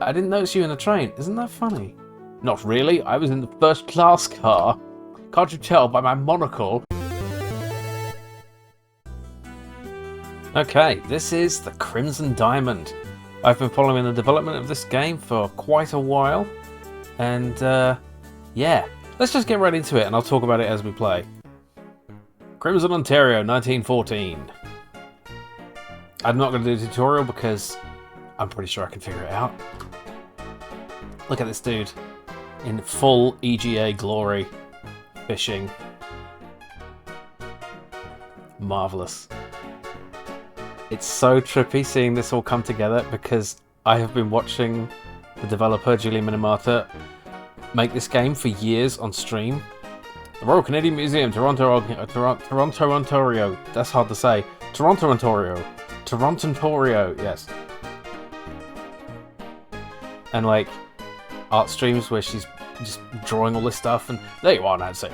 I didn't notice you in the train. Isn't that funny? Not really. I was in the first class car. Can't you tell by my monocle? Okay, this is the Crimson Diamond. I've been following the development of this game for quite a while. And, yeah. Let's just get right into it and I'll talk about it as we play. Crimson Ontario, 1914. I'm not going to do a tutorial because I'm pretty sure I can figure it out. Look at this dude in full EGA glory, fishing. Marvellous. It's so trippy seeing this all come together because I have been watching the developer, Julia Minamata, make this game for years on stream. The Royal Canadian Museum, Toronto, Ontario. That's hard to say. Toronto, Ontario. Toronto, Ontario, yes. And like art streams where she's just drawing all this stuff, and there you are, Nancy.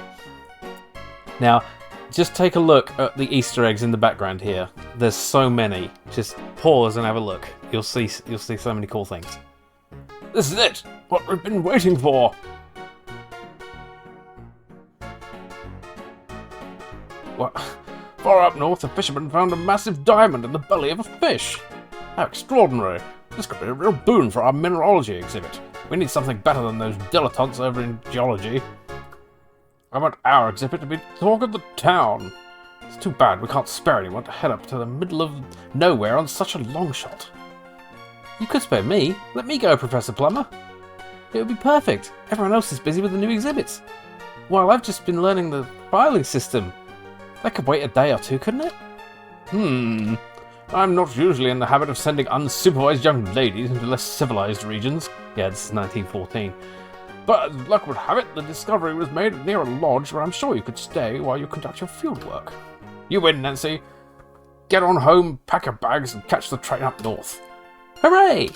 Now, just take a look at the Easter eggs in the background here. There's so many. Just pause and have a look. You'll see so many cool things. This is it! What we've been waiting for! What? Far up north, a fisherman found a massive diamond in the belly of a fish. How extraordinary. This could be a real boon for our mineralogy exhibit. We need something better than those dilettantes over in geology. I want our exhibit to be the talk of the town. It's too bad we can't spare anyone to head up to the middle of nowhere on such a long shot. You could spare me. Let me go, Professor Plummer. It would be perfect. Everyone else is busy with the new exhibits. While I've just been learning the filing system. That could wait a day or two, couldn't it? I'm not usually in the habit of sending unsupervised young ladies into less civilized regions. Yeah, this is 1914. But as luck would have it, the discovery was made near a lodge where I'm sure you could stay while you conduct your field work. You win, Nancy. Get on home, pack your bags, and catch the train up north. Hooray!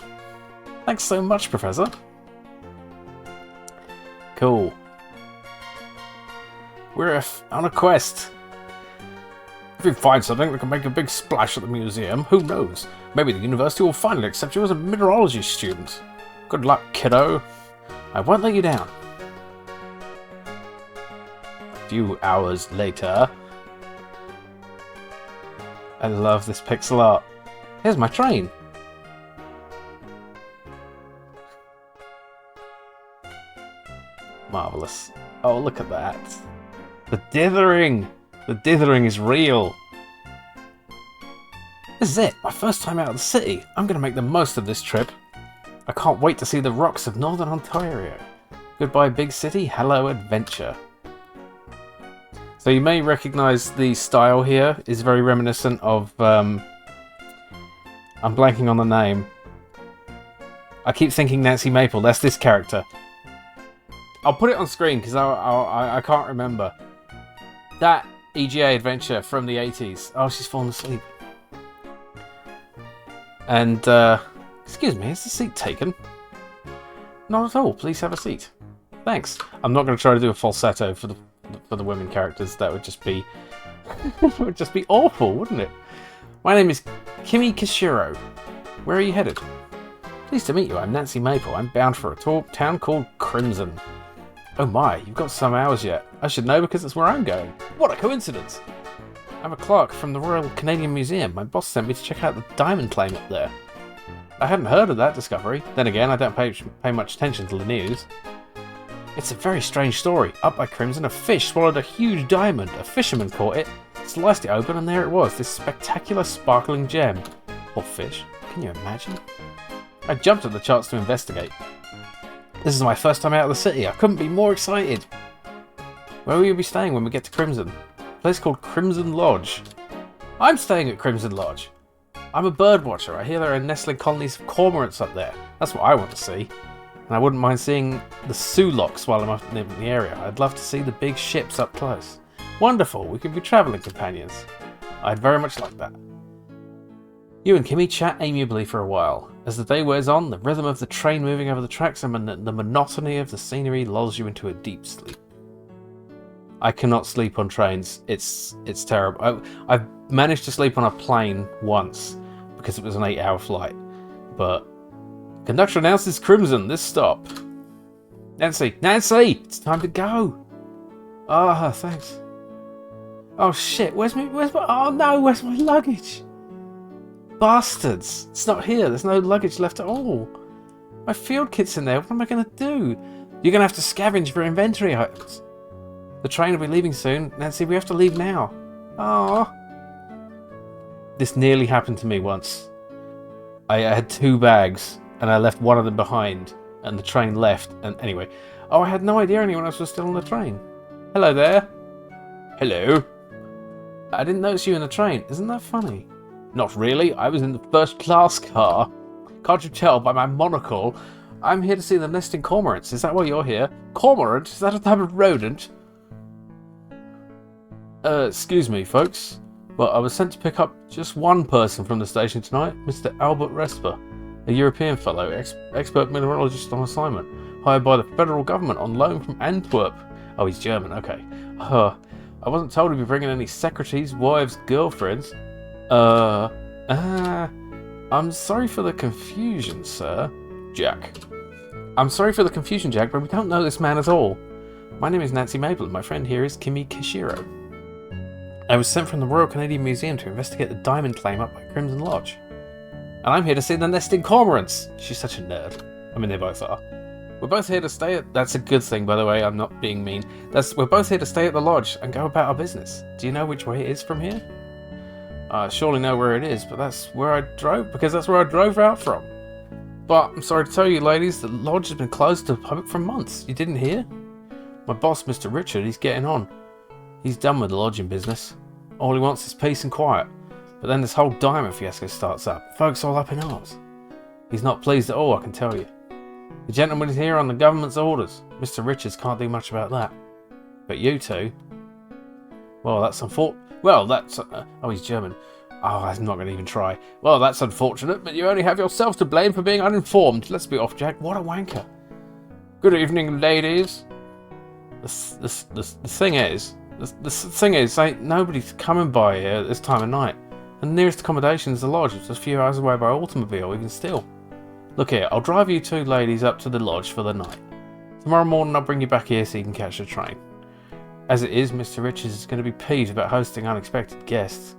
Thanks so much, Professor. Cool. We're on a quest. If you find something that can make a big splash at the museum, who knows? Maybe the university will finally accept you as a mineralogy student. Good luck, kiddo. I won't let you down. A few hours later. I love this pixel art. Here's my train. Marvellous. Oh, look at that. The dithering! The dithering is real. This is it, my first time out of the city. I'm going to make the most of this trip. I can't wait to see the rocks of Northern Ontario. Goodbye, big city. Hello, adventure. So you may recognise the style here is very reminiscent of... I'm blanking on the name. I keep thinking Nancy Maple. That's this character. I'll put it on screen because I can't remember. That EGA adventure from the 80s. Oh, she's fallen asleep. And, excuse me, is the seat taken? Not at all. Please have a seat. Thanks. I'm not going to try to do a falsetto for the women characters. That would just be it would just be awful, wouldn't it? My name is Kimi Kishiro. Where are you headed? Pleased to meet you. I'm Nancy Maple. I'm bound for a town called Crimson. Oh my, you've got some hours yet. I should know because it's where I'm going. What a coincidence! I'm a clerk from the Royal Canadian Museum. My boss sent me to check out the diamond claim up there. I hadn't heard of that discovery. Then again, I don't pay much attention to the news. It's a very strange story. Up by Crimson, a fish swallowed a huge diamond. A fisherman caught it, sliced it open, and there it was, this spectacular sparkling gem. Poor fish. Can you imagine? I jumped at the chance to investigate. This is my first time out of the city. I couldn't be more excited. Where will you be staying when we get to Crimson? A place called Crimson Lodge. I'm staying at Crimson Lodge. I'm a bird watcher. I hear there are nestling colonies of cormorants up there. That's what I want to see. And I wouldn't mind seeing the Sulocks while I'm up in the area. I'd love to see the big ships up close. Wonderful. We could be travelling companions. I'd very much like that. You and Kimmy chat amiably for a while. As the day wears on, the rhythm of the train moving over the tracks and the monotony of the scenery lulls you into a deep sleep. I cannot sleep on trains. It's terrible. I've managed to sleep on a plane once because it was an 8-hour flight, but Conductor announces Crimson, this stop. Nancy! Nancy! It's time to go! Ah, thanks. Oh shit, where's my, oh no, where's my luggage? Bastards! It's not here, there's no luggage left at all. My field kit's in there, what am I gonna do? You're gonna have to scavenge for inventory items. The train will be leaving soon. Nancy, we have to leave now. Ah. This nearly happened to me once. I had 2 bags, and I left one of them behind, and the train left, and anyway. Oh, I had no idea anyone else was still on the train. Hello there. Hello. I didn't notice you in the train. Isn't that funny? Not really. I was in the first class car. Can't you tell by my monocle? I'm here to see the nesting cormorants. Is that why you're here? Cormorant? Is that a type of rodent? Excuse me, folks. But I was sent to pick up just one person from the station tonight, Mr. Albert Resper, a European fellow, expert mineralogist on assignment, hired by the federal government on loan from Antwerp. Oh, he's German, okay. I wasn't told to be bringing any secretaries, wives, girlfriends. I'm sorry for the confusion, sir. Jack. I'm sorry for the confusion, Jack, but we don't know this man at all. My name is Nancy Mabel, and my friend here is Kimi Kishiro. I was sent from the Royal Canadian Museum to investigate the diamond claim up by Crimson Lodge. And I'm here to see the nesting cormorants! She's such a nerd. I mean, they both are. We're both here to stay at... That's a good thing, by the way, I'm not being mean. We're both here to stay at the lodge and go about our business. Do you know which way it is from here? I surely know where it is, but that's where I drove, because that's where I drove out from. But I'm sorry to tell you, ladies, the lodge has been closed to the public for months. You didn't hear? My boss, Mr. Richard, he's getting on. He's done with the lodging business. All he wants is peace and quiet. But then this whole diamond fiasco starts up. Folks all up in arms. He's not pleased at all, I can tell you. The gentleman is here on the government's orders. Mr. Richards can't do much about that. But you two... Well, that's unfortunate. Well, that's... oh, he's German. Oh, I'm not going to even try. Well, that's unfortunate, but you only have yourself to blame for being uninformed. Let's be off, Jack. What a wanker. Good evening, ladies. The thing is... The thing is, ain't nobody's coming by here at this time of night. And the nearest accommodation is the lodge, which is a few hours away by automobile, even still. Look here, I'll drive you 2 ladies up to the lodge for the night. Tomorrow morning I'll bring you back here so you can catch the train. As it is, Mr. Richards is going to be peeved about hosting unexpected guests.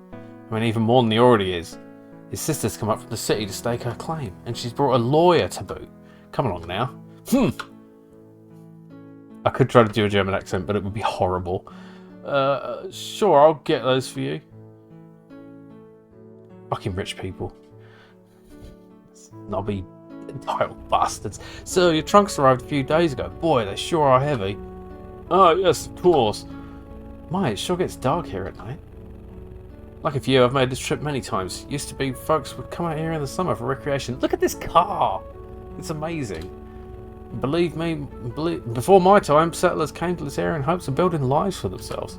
I mean, even more than he already is. His sister's come up from the city to stake her claim, and she's brought a lawyer to boot. Come along now. I could try to do a German accent, but it would be horrible. Sure, I'll get those for you. Fucking rich people. Snobby, entitled bastards. So, your trunks arrived a few days ago. Boy, they sure are heavy. Oh, yes, of course. My, it sure gets dark here at night. Like a few, I've made this trip many times. Used to be folks would come out here in the summer for recreation. Look at this car! It's amazing. Believe me, before my time, settlers came to this area in hopes of building lives for themselves.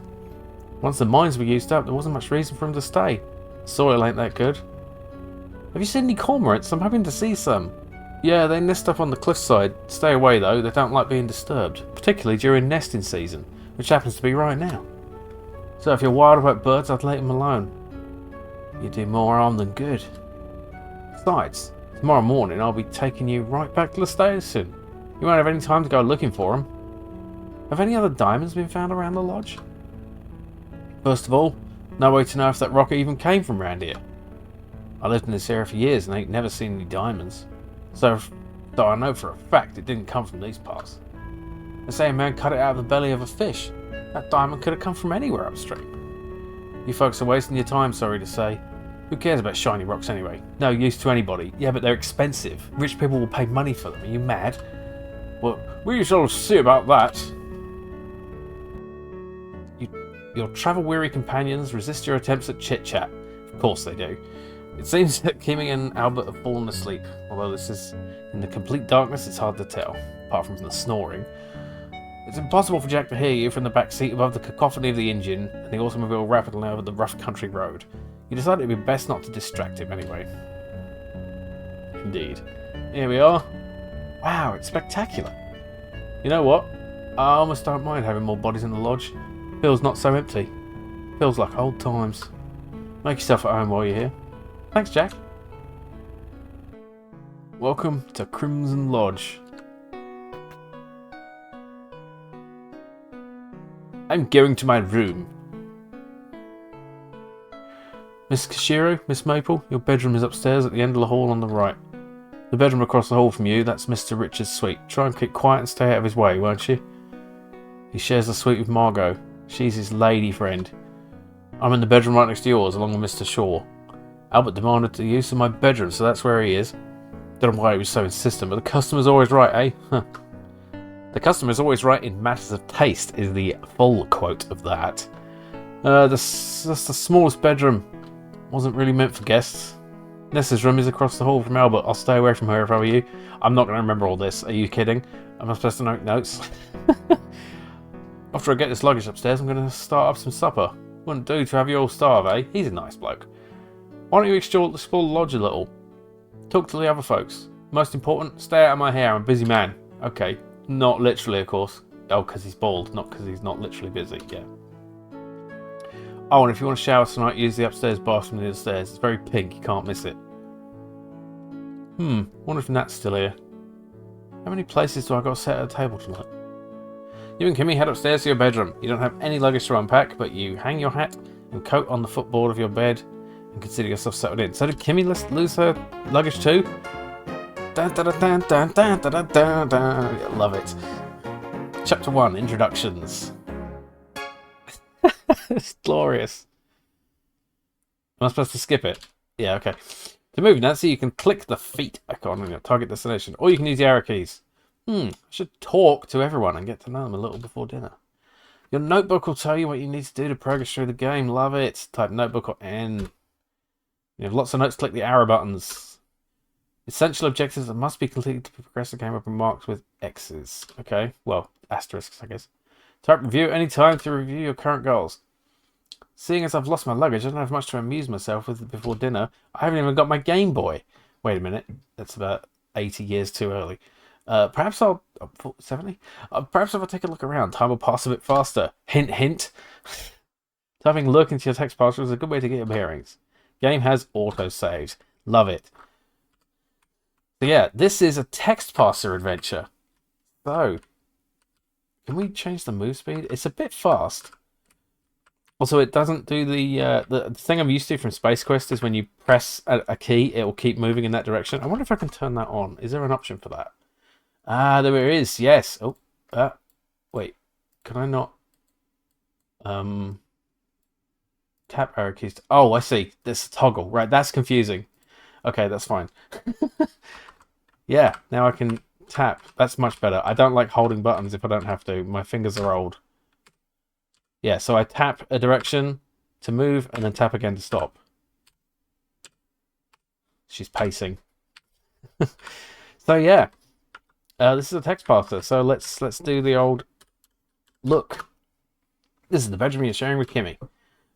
Once the mines were used up, there wasn't much reason for them to stay. Soil ain't that good. Have you seen any cormorants? I'm hoping to see some. Yeah, they nest up on the cliffside. Stay away though, they don't like being disturbed, particularly during nesting season, which happens to be right now. So if you're wild about birds, I'd let them alone. You do more harm than good. Besides, tomorrow morning I'll be taking you right back to the station. You won't have any time to go looking for them. Have any other diamonds been found around the lodge? First of all, no way to know if that rocket even came from around here. I lived in this area for years and ain't never seen any diamonds. So I know for a fact it didn't come from these parts. They say a man cut it out of the belly of a fish. That diamond could have come from anywhere upstream. You folks are wasting your time, sorry to say. Who cares about shiny rocks anyway? No use to anybody. Yeah, but they're expensive. Rich people will pay money for them. Are you mad? Well, we shall see about that. Your travel-weary companions resist your attempts at chit-chat. Of course they do. It seems that Kimi and Albert have fallen asleep, although this is in the complete darkness, it's hard to tell, apart from the snoring. It's impossible for Jack to hear you from the back seat above the cacophony of the engine and the automobile rapidly over the rough country road. You decided it would be best not to distract him anyway. Indeed. Here we are. Wow, it's spectacular. You know what? I almost don't mind having more bodies in the lodge. Feels not so empty. Feels like old times. Make yourself at home while you're here. Thanks, Jack. Welcome to Crimson Lodge. I'm going to my room. Miss Kashiro, Miss Maple, your bedroom is upstairs at the end of the hall on the right. The bedroom across the hall from you, that's Mr. Richard's suite. Try and keep quiet and stay out of his way, won't you? He shares the suite with Margot. She's his lady friend. I'm in the bedroom right next to yours, along with Mr. Shaw. Albert demanded the use of my bedroom, so that's where he is. Don't know why he was so insistent, but the customer's always right, eh? Huh. The customer's always right in matters of taste is the full quote of that. That's the smallest bedroom. Wasn't really meant for guests. Nessa's room is across the hall from Albert. I'll stay away from her if I were you. I'm not going to remember all this. Are you kidding? Am I supposed to note notes? After I get this luggage upstairs, I'm going to start up some supper. Wouldn't do to have you all starve, eh? He's a nice bloke. Why don't you explore the lodge a little? Talk to the other folks. Most important, stay out of my hair. I'm a busy man. Okay. Not literally, of course. Oh, because he's bald, not because he's not literally busy. Yeah. Oh, and if you want to shower tonight, use the upstairs bathroom near the stairs. It's very pink. You can't miss it. Wonder if Nat's still here. How many places do I got set at a table tonight? You and Kimmy head upstairs to your bedroom. You don't have any luggage to unpack, but you hang your hat and coat on the footboard of your bed and consider yourself settled in. So did Kimmy lose her luggage too? Dun, dun, dun, dun, dun, dun, dun, dun. Love it. Chapter 1, Introductions. It's glorious. Am I supposed to skip it? Yeah, okay. To move, Nancy, you can click the feet icon on your target destination, or you can use the arrow keys. I should talk to everyone and get to know them a little before dinner. Your notebook will tell you what you need to do to progress through the game. Love it. Type notebook or N. You have lots of notes. Click the arrow buttons. Essential objectives that must be completed to progress the game are marked with X's. Okay, well, asterisks, I guess. Type review at any time to review your current goals. Seeing as I've lost my luggage, I don't have much to amuse myself with before dinner. I haven't even got my Game Boy. Wait a minute. That's about 80 years too early. Perhaps I'll... 70? Perhaps if I take a look around, time will pass a bit faster. Hint, hint. Typing look into your text parser is a good way to get your bearings. Game has auto-saves. Love it. So yeah, this is a text parser adventure. So, can we change the move speed? It's a bit fast. Also, it doesn't do the thing I'm used to from Space Quest is when you press a key, it will keep moving in that direction. I wonder if I can turn that on. Is there an option for that? Ah, there is. Yes. Oh, wait. Can I not? Tap arrow keys. Oh, I see. This toggle. Right, that's confusing. Okay, that's fine. Yeah, now I can tap. That's much better. I don't like holding buttons if I don't have to. My fingers are old. Yeah, so I tap a direction to move and then tap again to stop. She's pacing. So yeah, this is a text parser. So let's do the old look. This is the bedroom you're sharing with Kimmy. A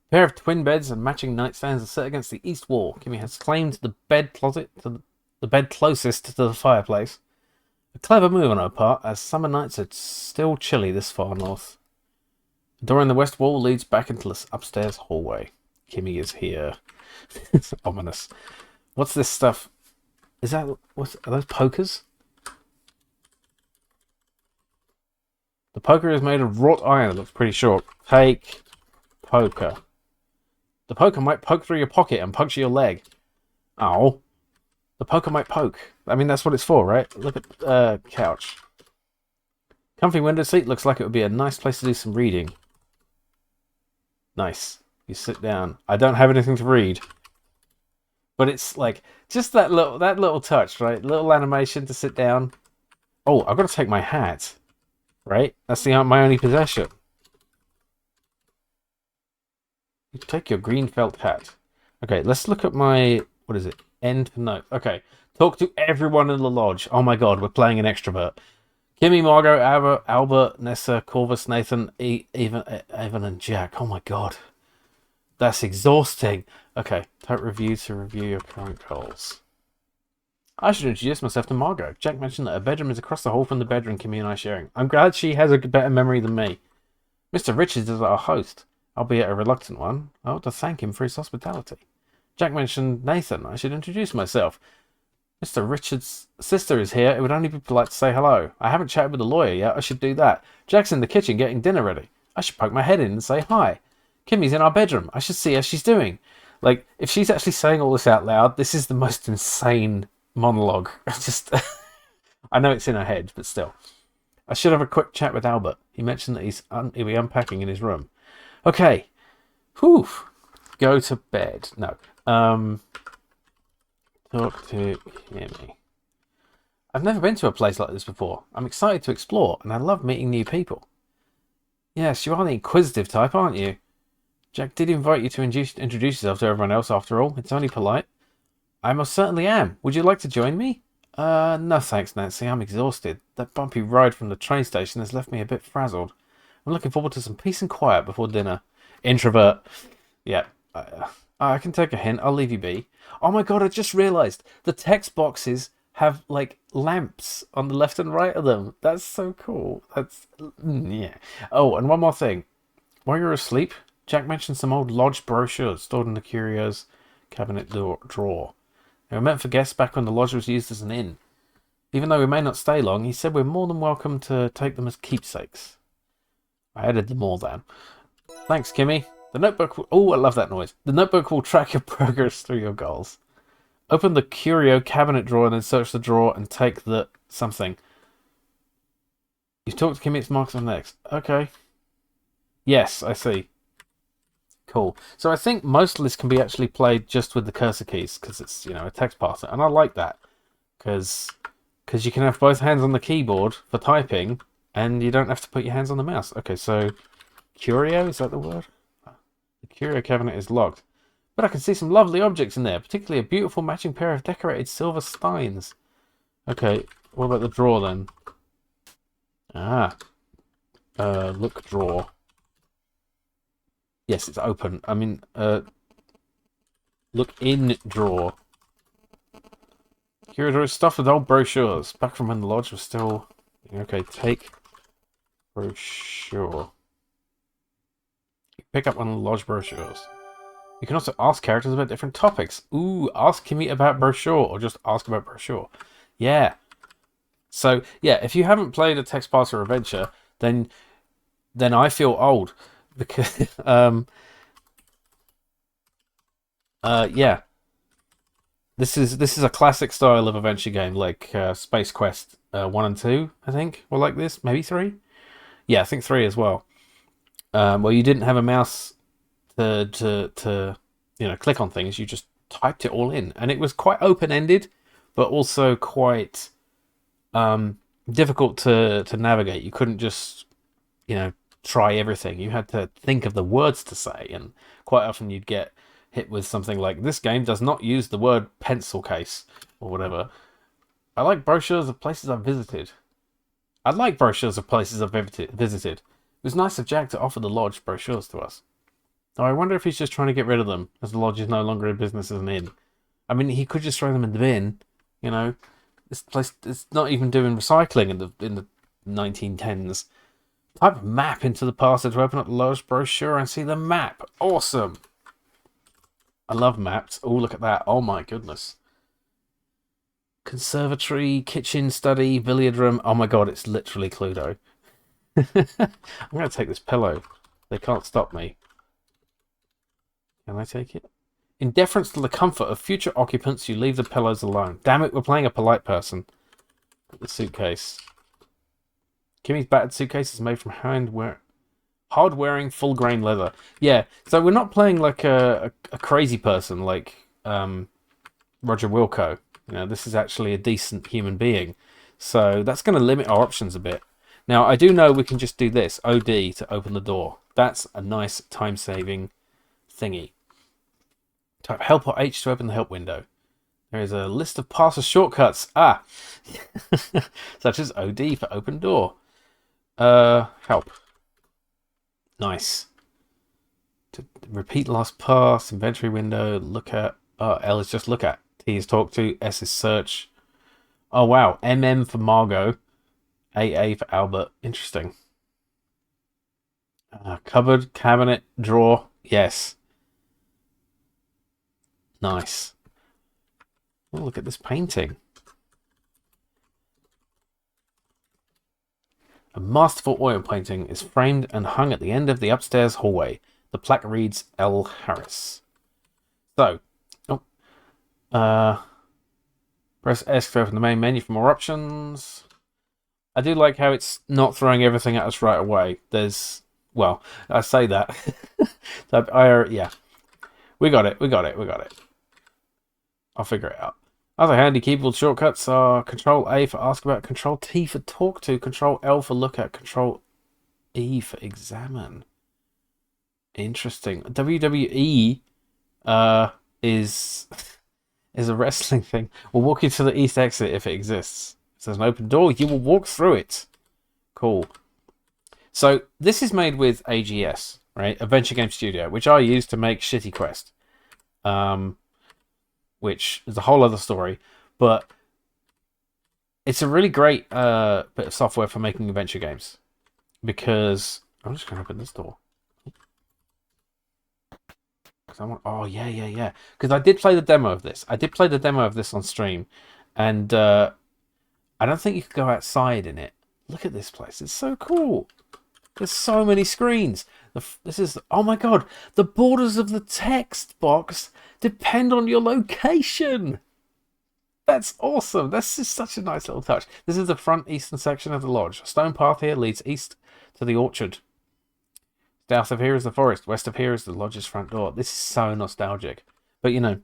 pair of twin beds and matching nightstands are set against the east wall. Kimmy has claimed the bed closet to the bed closest to the fireplace. A clever move on her part, as summer nights are still chilly this far north. The door in the west wall leads back into the upstairs hallway. Kimmy is here. It's ominous. What's this stuff? Is that... are those pokers? The poker is made of wrought iron. It looks pretty short. Take poker. The poker might poke through your pocket and puncture your leg. Ow. The poker might poke. I mean, that's what it's for, right? Look at couch. Comfy window seat. Looks like it would be a nice place to do some reading. Nice. You sit down. I don't have anything to read. But it's like, just that little touch, right? Little animation to sit down. Oh, I've got to take my hat. Right? That's my only possession. You take your green felt hat. Okay, let's look at my... What is it? End note. Okay. Talk to everyone in the lodge. Oh my god, we're playing an extrovert. Kimmy, Margot, Albert, Nessa, Corvus, Nathan, Evan, and Jack. Oh my god. That's exhausting. Okay, type review to review your current goals. I should introduce myself to Margot. Jack mentioned that her bedroom is across the hall from the bedroom Kimmy and I are sharing. I'm glad she has a better memory than me. Mr. Richards is our host, albeit a reluctant one. I ought to thank him for his hospitality. Jack mentioned Nathan. I should introduce myself. Mr. Richard's sister is here. It would only be polite to say hello. I haven't chatted with the lawyer yet. I should do that. Jack's in the kitchen getting dinner ready. I should poke my head in and say hi. Kimmy's in our bedroom. I should see how she's doing. Like, if she's actually saying all this out loud, this is the most insane monologue. Just, I know it's in her head, but still. I should have a quick chat with Albert. He mentioned that he'll be unpacking in his room. Okay. Whew. Go to bed. No. Talk to Kimmy. I've never been to a place like this before. I'm excited to explore, and I love meeting new people. Yes, you are the inquisitive type, aren't you? Jack did invite you to introduce yourself to everyone else, after all. It's only polite. I most certainly am. Would you like to join me? No thanks, Nancy. I'm exhausted. That bumpy ride from the train station has left me a bit frazzled. I'm looking forward to some peace and quiet before dinner. Introvert. Yeah. I can take a hint. I'll leave you be. Oh my god, I just realised. The text boxes have, like, lamps on the left and right of them. That's so cool. Yeah. Oh, and one more thing. While you're asleep, Jack mentioned some old lodge brochures stored in the curios cabinet drawer. They were meant for guests back when the lodge was used as an inn. Even though we may not stay long, he said we're more than welcome to take them as keepsakes. I added them all down. Thanks, Kimmy. The notebook will... Oh, I love that noise. The notebook will track your progress through your goals. Open the curio cabinet drawer and then search the drawer and take the something. You've talked to Kimmy, it's marked on next. Okay. Yes, I see. Cool. So I think most of this can be actually played just with the cursor keys because it's, you know, a text parser. And I like that because you can have both hands on the keyboard for typing and you don't have to put your hands on the mouse. Okay, so curio, is that the word? The curio cabinet is locked. But I can see some lovely objects in there, particularly a beautiful matching pair of decorated silver steins. Okay, what about the drawer then? Look drawer. Yes, it's open. I mean, look in drawer. Curio drawer is stuffed with old brochures, back from when the lodge was still... Okay, take brochure. Pick up one of the lodge brochures. You can also ask characters about different topics. Ooh, ask Kimmy about brochure, or just ask about brochure. Yeah. So, yeah, if you haven't played a text parser adventure, then I feel old. Because, yeah. This is a classic style of adventure game, like Space Quest 1 and 2, I think, were like this. Maybe 3? Yeah, I think 3 as well. Where you didn't have a mouse to you know, click on things, you just typed it all in, and it was quite open-ended, but also quite difficult to navigate. You couldn't just, you know, try everything. You had to think of the words to say, and quite often you'd get hit with something like, this game does not use the word pencil case, or whatever. I like brochures of places I've visited. I'd like brochures of places I've visited. It was nice of Jack to offer the lodge brochures to us. Though I wonder if he's just trying to get rid of them, as the lodge is no longer in business as an inn. I mean, he could just throw them in the bin, you know. This place is not even doing recycling in the 1910s. Type a map into the parser to open up the lodge brochure and see the map. Awesome! I love maps. Oh, look at that. Oh my goodness. Conservatory, kitchen, study, billiard room. Oh my god, it's literally Cluedo. I'm going to take this pillow. They can't stop me. Can I take it? In deference to the comfort of future occupants, you leave the pillows alone. Damn it, we're playing a polite person. Put the suitcase. Kimmy's battered suitcase is made from hard-wearing, full-grain leather. Yeah, so we're not playing like a crazy person like Roger Wilco. You know, this is actually a decent human being. So that's going to limit our options a bit. Now, I do know we can just do this, OD, to open the door. That's a nice time-saving thingy. Type help or H to open the help window. There is a list of parser shortcuts. Such as OD for open door. Help. Nice. To repeat last pass, inventory window, look at. L is just look at. T is talk to, S is search. Oh wow, MM for Margot. AA for Albert. Interesting. Cupboard, cabinet, drawer. Yes. Nice. Oh, look at this painting. A masterful oil painting is framed and hung at the end of the upstairs hallway. The plaque reads L. Harris. So, oh, press S to open the main menu for more options. I do like how it's not throwing everything at us right away. There's, well, I say that. Yeah, we got it. I'll figure it out. Other handy keyboard shortcuts are Control A for ask about, Control T for talk to, Control L for look at, Control E for examine. Interesting. WWE is a wrestling thing. We'll walk you to the east exit if it exists. If there's an open door, you will walk through it. Cool. So this is made with AGS, right? Adventure Game Studio, which I use to make Shitty Quest. Which is a whole other story, but it's a really great bit of software for making adventure games. Because I'm just gonna open this door. Oh yeah. Because I did play the demo of this. On stream, and I don't think you could go outside in it. Look at this place. It's so cool. There's so many screens. Oh my god. The borders of the text box depend on your location. That's awesome. That's just such a nice little touch. This is the front eastern section of the lodge. A stone path here leads east to the orchard. South of here is the forest. West of here is the lodge's front door. This is so nostalgic. But, you know,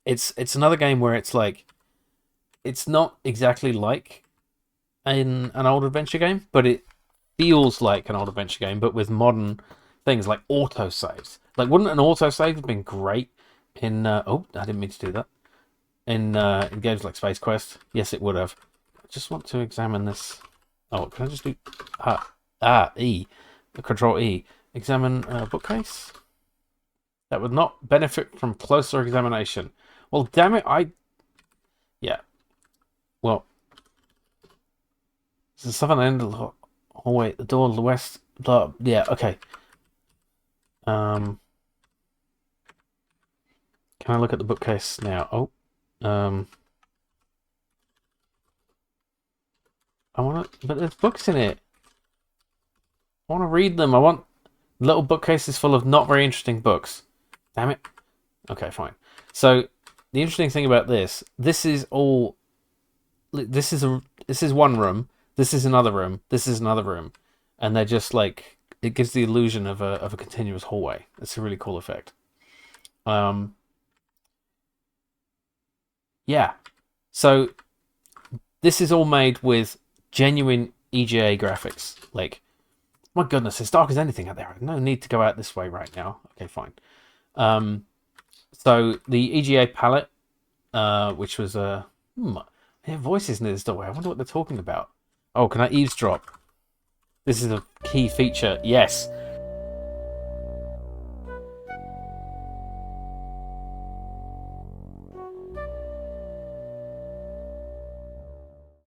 it's another game where it's like, it's not exactly like in an old adventure game, but it feels like an old adventure game, but with modern things like autosaves. Like, wouldn't an autosave have been great in... oh, I didn't mean to do that. In games like Space Quest? Yes, it would have. I just want to examine this. Oh, can I just do... E. Control E. Examine bookcase? That would not benefit from closer examination. Well, damn it, Yeah. Well... There's stuff on the end of the hallway. The door to the west... Yeah, okay. Can I look at the bookcase now? Oh. But there's books in it. I want to read them. I want little bookcases full of not very interesting books. Damn it. Okay, fine. So the interesting thing about this is all. This is one room. This is another room. This is another room, and they're just like, it gives the illusion of a continuous hallway. It's a really cool effect. Yeah. So this is all made with genuine EGA graphics. Like, my goodness, it's dark as anything out there. No need to go out this way right now. Okay, fine. So the EGA palette, which was a... they have voices near this doorway. I wonder what they're talking about. Oh, can I eavesdrop? This is a key feature. Yes.